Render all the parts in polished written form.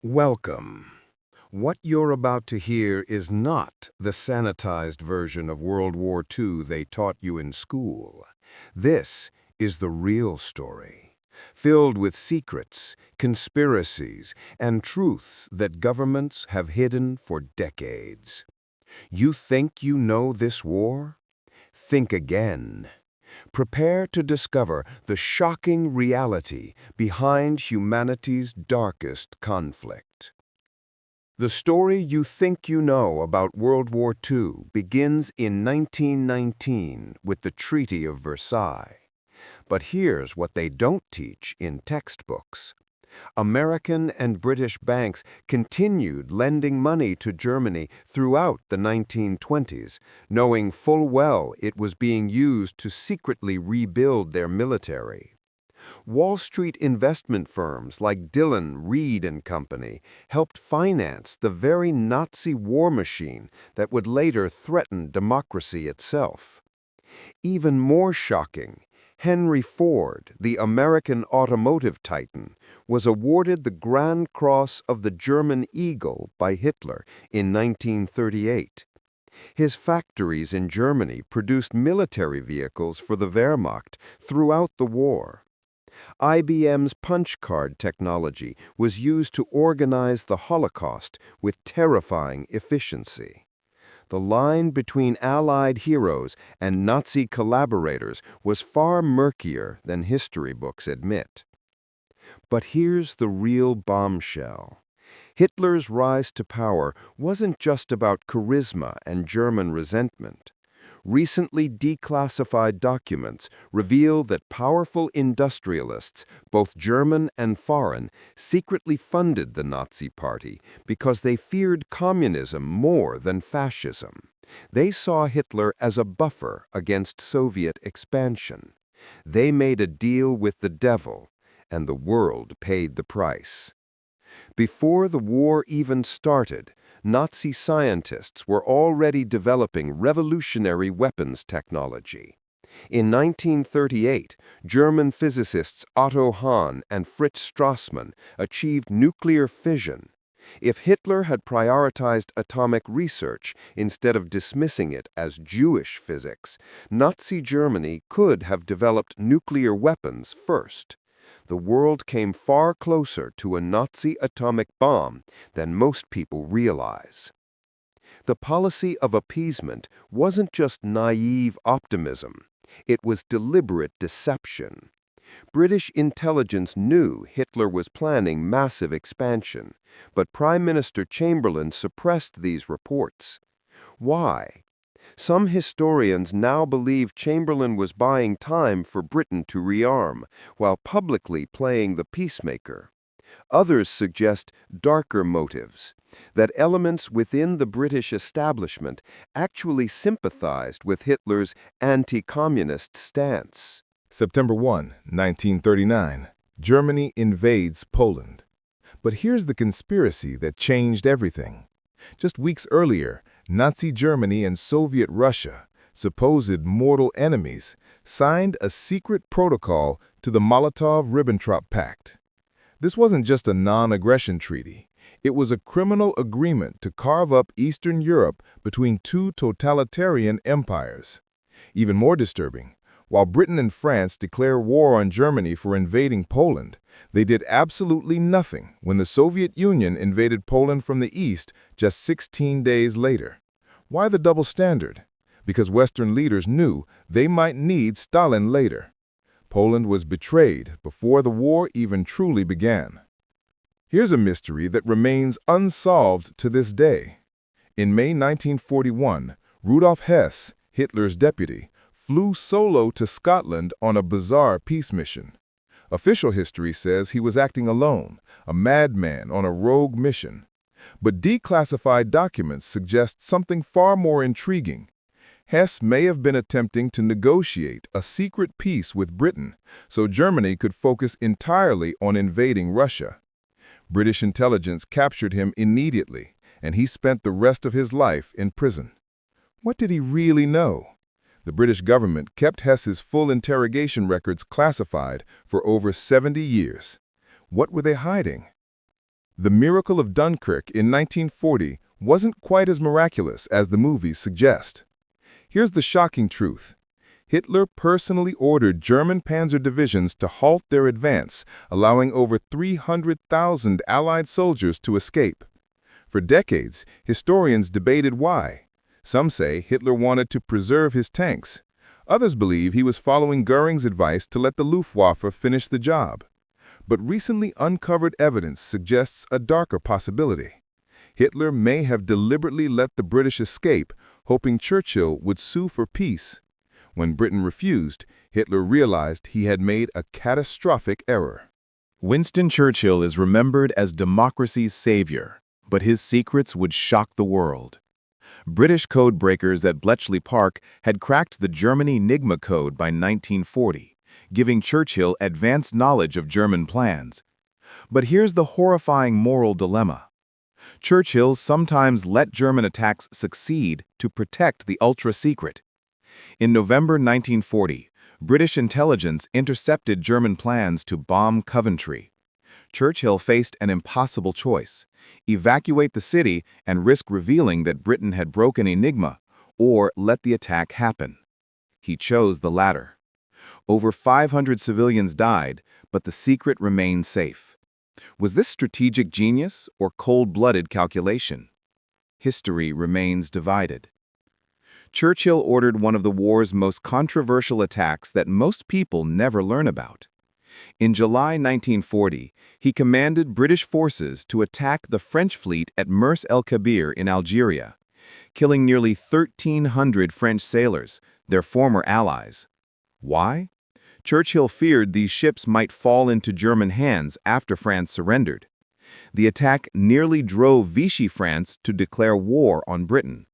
Welcome. What you're about to hear is not the sanitized version of World War II they taught you in school. This is the real story, filled with secrets, conspiracies, and truth that governments have hidden for decades. You think you know this war? Think again. Prepare to discover the shocking reality behind humanity's darkest conflict. The story you think you know about World War II begins in 1919 with the Treaty of Versailles. But here's what they don't teach in textbooks. American and British banks continued lending money to Germany throughout the 1920s, knowing full well it was being used to secretly rebuild their military. Wall Street investment firms like Dillon, Reed and Company helped finance the very Nazi war machine that would later threaten democracy itself. Even more shocking, Henry Ford, the American automotive titan, was awarded the Grand Cross of the German Eagle by Hitler in 1938. His factories in Germany produced military vehicles for the Wehrmacht throughout the war. IBM's punch card technology was used to organize the Holocaust with terrifying efficiency. The line between Allied heroes and Nazi collaborators was far murkier than history books admit. But here's the real bombshell. Hitler's rise to power wasn't just about charisma and German resentment. Recently declassified documents reveal that powerful industrialists, both German and foreign, secretly funded the Nazi Party because they feared communism more than fascism. They saw Hitler as a buffer against Soviet expansion. They made a deal with the devil, and the world paid the price. Before the war even started, Nazi scientists were already developing revolutionary weapons technology. In 1938, German physicists Otto Hahn and Fritz Strassmann achieved nuclear fission. If Hitler had prioritized atomic research instead of dismissing it as Jewish physics, Nazi Germany could have developed nuclear weapons first. The world came far closer to a Nazi atomic bomb than most people realize. The policy of appeasement wasn't just naive optimism. It was deliberate deception. British intelligence knew Hitler was planning massive expansion, but Prime Minister Chamberlain suppressed these reports. Why? Some historians now believe Chamberlain was buying time for Britain to rearm, while publicly playing the peacemaker. Others suggest darker motives, that elements within the British establishment actually sympathized with Hitler's anti-communist stance. September 1, 1939, Germany invades Poland. But here's the conspiracy that changed everything. Just weeks earlier, Nazi Germany and Soviet Russia, supposed mortal enemies, signed a secret protocol to the Molotov-Ribbentrop Pact. This wasn't just a non-aggression treaty. It was a criminal agreement to carve up Eastern Europe between two totalitarian empires. Even more disturbing, while Britain and France declare war on Germany for invading Poland, they did absolutely nothing when the Soviet Union invaded Poland from the east just 16 days later. Why the double standard? Because Western leaders knew they might need Stalin later. Poland was betrayed before the war even truly began. Here's a mystery that remains unsolved to this day. In May 1941, Rudolf Hess, Hitler's deputy, flew solo to Scotland on a bizarre peace mission. Official history says he was acting alone, a madman on a rogue mission. But declassified documents suggest something far more intriguing. Hess may have been attempting to negotiate a secret peace with Britain so Germany could focus entirely on invading Russia. British intelligence captured him immediately, and he spent the rest of his life in prison. What did he really know? The British government kept Hess's full interrogation records classified for over 70 years. What were they hiding? The miracle of Dunkirk in 1940 wasn't quite as miraculous as the movies suggest. Here's the shocking truth. Hitler personally ordered German panzer divisions to halt their advance, allowing over 300,000 Allied soldiers to escape. For decades, historians debated why. Some say Hitler wanted to preserve his tanks. Others believe he was following Goering's advice to let the Luftwaffe finish the job. But recently uncovered evidence suggests a darker possibility. Hitler may have deliberately let the British escape, hoping Churchill would sue for peace. When Britain refused, Hitler realized he had made a catastrophic error. Winston Churchill is remembered as democracy's savior, but his secrets would shock the world. British code breakers at Bletchley Park had cracked the German Enigma code by 1940, giving Churchill advanced knowledge of German plans. But here's the horrifying moral dilemma. Churchill sometimes let German attacks succeed to protect the ultra-secret. In November 1940, British intelligence intercepted German plans to bomb Coventry. Churchill faced an impossible choice: evacuate the city and risk revealing that Britain had broken Enigma, or let the attack happen. He chose the latter. Over 500 civilians died, but the secret remained safe. Was this strategic genius or cold-blooded calculation? History remains divided. Churchill ordered one of the war's most controversial attacks that most people never learn about. In July 1940, he commanded British forces to attack the French fleet at Mers el-Kabir in Algeria, killing nearly 1,300 French sailors, their former allies. Why? Churchill feared these ships might fall into German hands after France surrendered. The attack nearly drove Vichy France to declare war on Britain.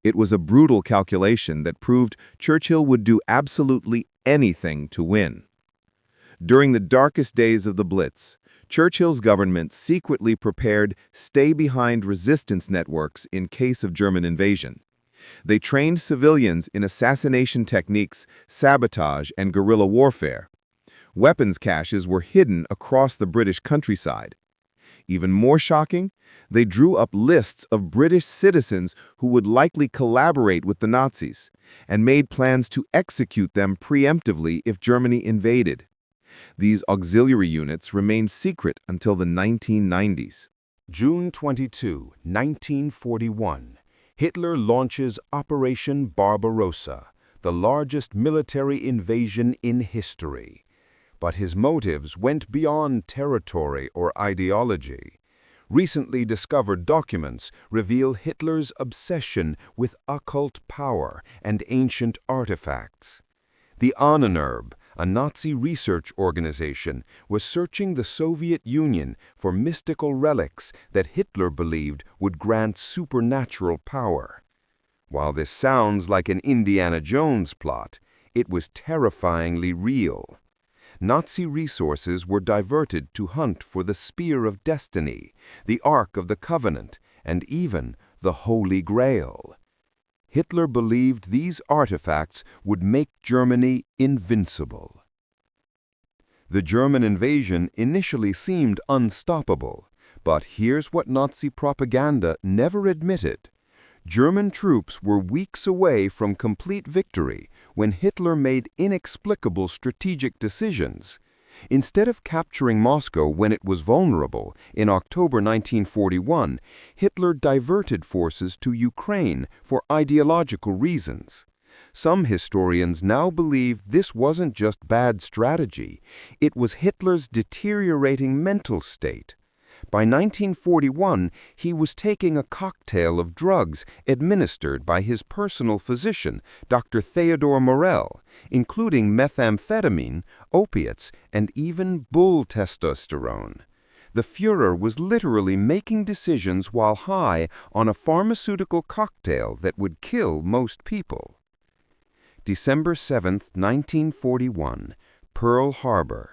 It was a brutal calculation that proved Churchill would do absolutely anything to win. During the darkest days of the Blitz, Churchill's government secretly prepared stay-behind resistance networks in case of German invasion. They trained civilians in assassination techniques, sabotage, and guerrilla warfare. Weapons caches were hidden across the British countryside. Even more shocking, they drew up lists of British citizens who would likely collaborate with the Nazis, and made plans to execute them preemptively if Germany invaded. These auxiliary units remained secret until the 1990s. June 22, 1941. Hitler launches Operation Barbarossa, the largest military invasion in history. But his motives went beyond territory or ideology. Recently discovered documents reveal Hitler's obsession with occult power and ancient artifacts. The Ahnenerbe, a Nazi research organization, was searching the Soviet Union for mystical relics that Hitler believed would grant supernatural power. While this sounds like an Indiana Jones plot, it was terrifyingly real. Nazi resources were diverted to hunt for the Spear of Destiny, the Ark of the Covenant, and even the Holy Grail. Hitler believed these artifacts would make Germany invincible. The German invasion initially seemed unstoppable, but here's what Nazi propaganda never admitted. German troops were weeks away from complete victory when Hitler made inexplicable strategic decisions. Instead of capturing Moscow when it was vulnerable, in October 1941, Hitler diverted forces to Ukraine for ideological reasons. Some historians now believe this wasn't just bad strategy, it was Hitler's deteriorating mental state. By 1941, he was taking a cocktail of drugs administered by his personal physician, Dr. Theodor Morell, including methamphetamine, opiates, and even bull testosterone. The Führer was literally making decisions while high on a pharmaceutical cocktail that would kill most people. December 7, 1941, Pearl Harbor.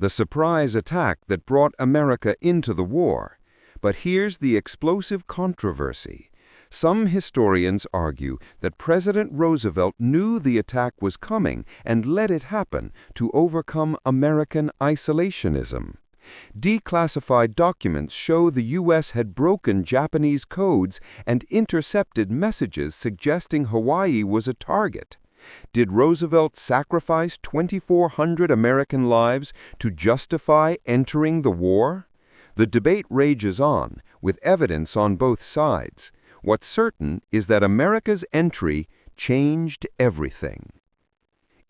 The surprise attack that brought America into the war. But here's the explosive controversy. Some historians argue that President Roosevelt knew the attack was coming and let it happen to overcome American isolationism. Declassified documents show the U.S. had broken Japanese codes and intercepted messages suggesting Hawaii was a target. Did Roosevelt sacrifice 2,400 American lives to justify entering the war? The debate rages on, with evidence on both sides. What's certain is that America's entry changed everything.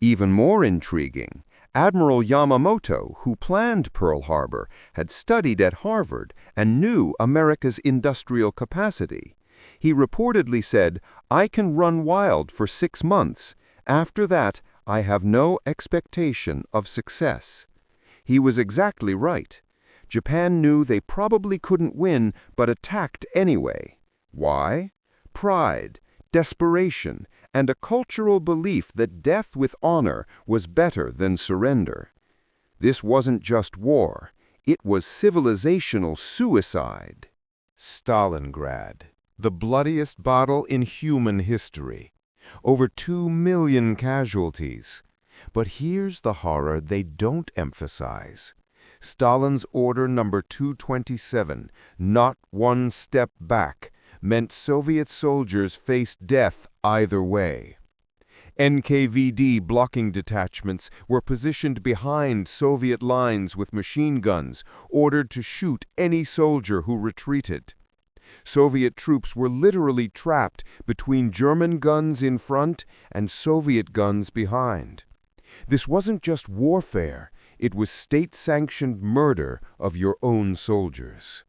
Even more intriguing, Admiral Yamamoto, who planned Pearl Harbor, had studied at Harvard and knew America's industrial capacity. He reportedly said, "I can run wild for 6 months. After that, I have no expectation of success." He was exactly right. Japan knew they probably couldn't win, but attacked anyway. Why? Pride, desperation, and a cultural belief that death with honor was better than surrender. This wasn't just war, it was civilizational suicide. Stalingrad, the bloodiest battle in human history. Over 2 million casualties. But here's the horror they don't emphasize. Stalin's Order Number 227, not one step back, meant Soviet soldiers faced death either way. NKVD blocking detachments were positioned behind Soviet lines with machine guns, ordered to shoot any soldier who retreated. Soviet troops were literally trapped between German guns in front and Soviet guns behind. This wasn't just warfare, it was state-sanctioned murder of your own soldiers.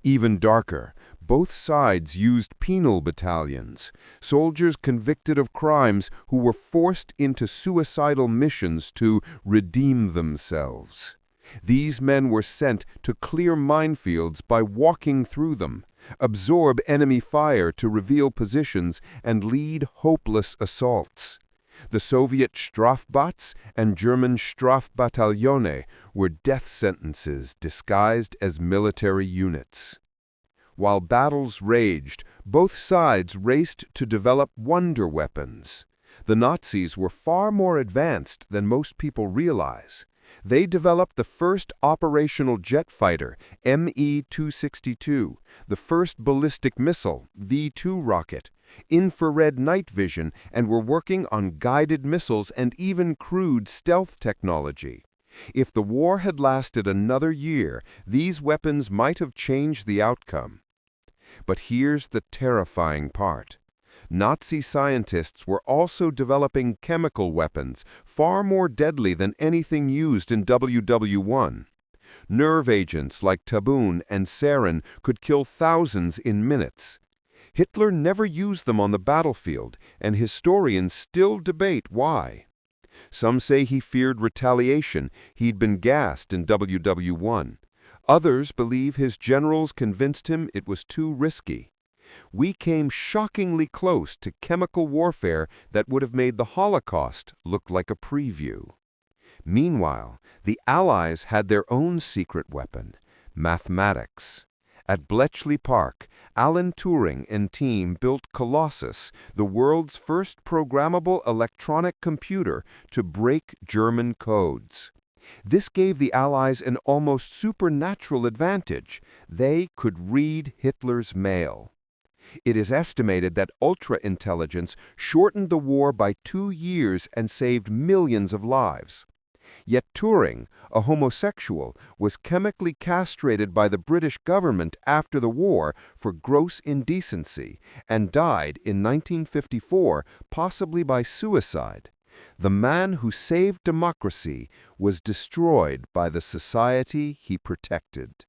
Even darker, both sides used penal battalions, soldiers convicted of crimes who were forced into suicidal missions to redeem themselves. These men were sent to clear minefields by walking through them, absorb enemy fire to reveal positions, and lead hopeless assaults. The Soviet Strafbats and German Strafbataillone were death sentences disguised as military units. While battles raged, both sides raced to develop wonder weapons. The Nazis were far more advanced than most people realize. They developed the first operational jet fighter, Me-262, the first ballistic missile, V-2 rocket, infrared night vision, and were working on guided missiles and even crude stealth technology. If the war had lasted another year, these weapons might have changed the outcome. But here's the terrifying part. Nazi scientists were also developing chemical weapons far more deadly than anything used in WW1. Nerve agents like taboon and sarin could kill thousands in minutes. Hitler never used them on the battlefield, and historians still debate why. Some say he feared retaliation, he'd been gassed in WW1. Others believe his generals convinced him it was too risky. We came shockingly close to chemical warfare that would have made the Holocaust look like a preview. Meanwhile, the Allies had their own secret weapon, mathematics. At Bletchley Park, Alan Turing and team built Colossus, the world's first programmable electronic computer to break German codes. This gave the Allies an almost supernatural advantage. They could read Hitler's mail. It is estimated that ultra-intelligence shortened the war by 2 years and saved millions of lives. Yet Turing, a homosexual, was chemically castrated by the British government after the war for gross indecency and died in 1954, possibly by suicide. The man who saved democracy was destroyed by the society he protected.